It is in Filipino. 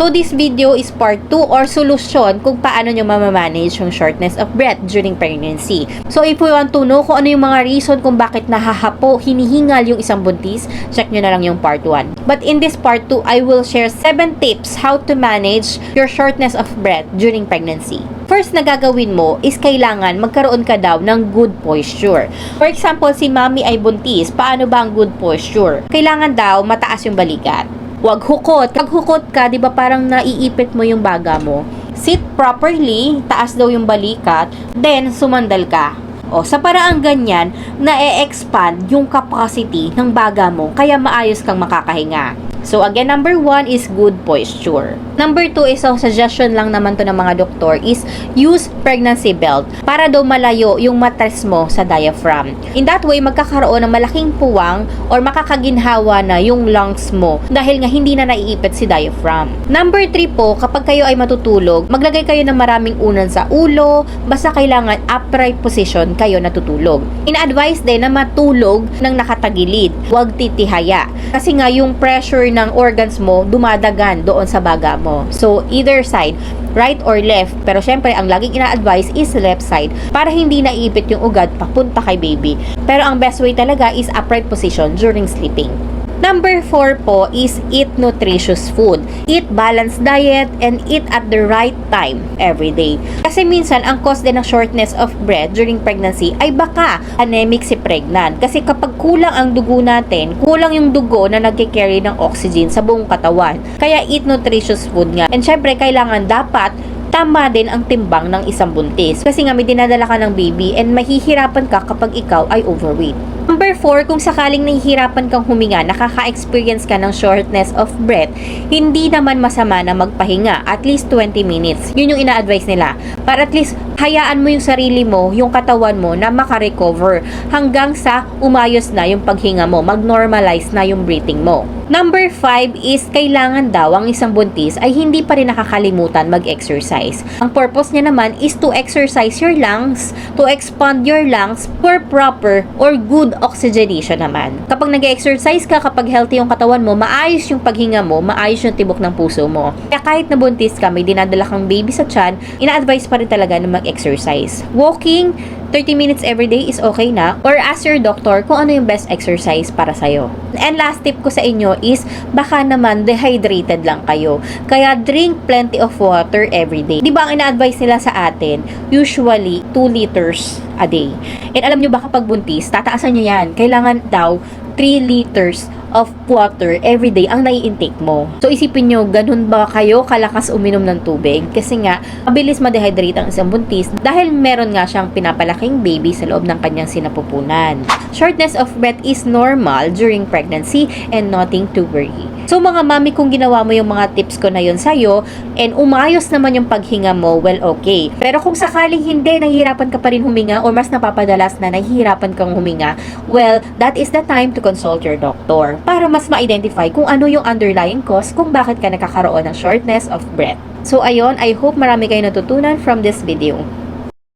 So this video is part 2 or solusyon kung paano nyo mamamanage yung shortness of breath during pregnancy. So if you want to know kung ano yung mga reason kung bakit nahahapo, hinihingal yung isang buntis, check nyo na lang yung part 1. But in this part 2, I will share 7 tips how to manage your shortness of breath during pregnancy. First na gagawin mo is kailangan magkaroon ka daw ng good posture. For example, si mommy ay buntis. Paano ba ang good posture? Kailangan daw mataas yung balikat. Huwag hukot. Pag hukot ka, di ba parang naiipit mo yung baga mo? Sit properly, taas daw yung balikat, then sumandal ka. O, sa paraang ganyan, na-e-expand yung capacity ng baga mo, kaya maayos kang makakahinga. So, again, number 1 is good posture. Number 2 is, suggestion lang naman to ng mga doktor, is use pregnancy belt para daw malayo yung matres mo sa diaphragm. In that way, magkakaroon ng malaking puwang or makakaginhawa na yung lungs mo dahil nga hindi na naiipit si diaphragm. Number 3 po, kapag kayo ay matutulog, maglagay kayo ng maraming unan sa ulo, basta kailangan upright position kayo natutulog. Ina-advise din na matulog ng nakatagilid, huwag titihaya. Kasi nga yung pressure ng organs mo dumadagan doon sa baga mo. So, either side, right or left. Pero syempre, ang laging ina-advise is left side para hindi naiipit yung ugat papunta kay baby. Pero ang best way talaga is upright position during sleeping. Number 4 po is eat nutritious food. Eat balanced diet and eat at the right time every day. Kasi minsan, ang cause din ng shortness of breath during pregnancy ay baka anemic si pregnant. Kasi kapag kulang ang dugo natin, kulang yung dugo na nagkikarry ng oxygen sa buong katawan. Kaya eat nutritious food nga. And syempre, kailangan dapat tama din ang timbang ng isang buntis. Kasi nga may dinadala ka ng baby and mahihirapan ka kapag ikaw ay overweight. Number 4, kung sakaling nahihirapan kang huminga, nakaka-experience ka ng shortness of breath, hindi naman masama na magpahinga at least 20 minutes. Yun yung ina-advise nila. Para at least hayaan mo yung sarili mo, yung katawan mo na makarecover hanggang sa umayos na yung paghinga mo, mag-normalize na yung breathing mo. Number 5 is kailangan daw ang isang buntis ay hindi pa rin nakakalimutan mag-exercise. Ang purpose niya naman is to exercise your lungs, to expand your lungs for proper or good oxygenation naman. Kapag nag-exercise ka, kapag healthy yung katawan mo, maayos yung paghinga mo, maayos yung tibok ng puso mo. Kaya kahit nabuntis ka, may dinadala kang baby sa tiyan, ina-advise pa rin talaga na mag-exercise. Walking 30 minutes every day is okay na, or ask your doctor kung ano yung best exercise para sa'yo. And last tip ko sa inyo is baka naman dehydrated lang kayo. Kaya drink plenty of water every day. Di ba ang ina-advise nila sa atin, usually 2 liters a day. And alam nyo ba kapag buntis, tataasan nyo yan. Kailangan daw 3 liters of water every day ang nai-intake mo. So isipin nyo, ganun ba kayo kalakas uminom ng tubig? Kasi nga, mabilis ma-dehydrate ang isang buntis dahil meron nga siyang pinapalaking baby sa loob ng kanyang sinapupunan. Shortness of breath is normal during pregnancy and nothing to worry. So mga mami, kung ginawa mo yung mga tips ko na yun sa'yo and umayos naman yung paghinga mo, well, okay. Pero kung sakaling hindi, nahihirapan ka pa rin huminga or mas napapadalas na nahihirapan kang huminga, well, that is the time to consult your doctor para mas ma-identify kung ano yung underlying cause kung bakit ka nakakaroon ng shortness of breath. So ayun, I hope marami kayo natutunan from this video.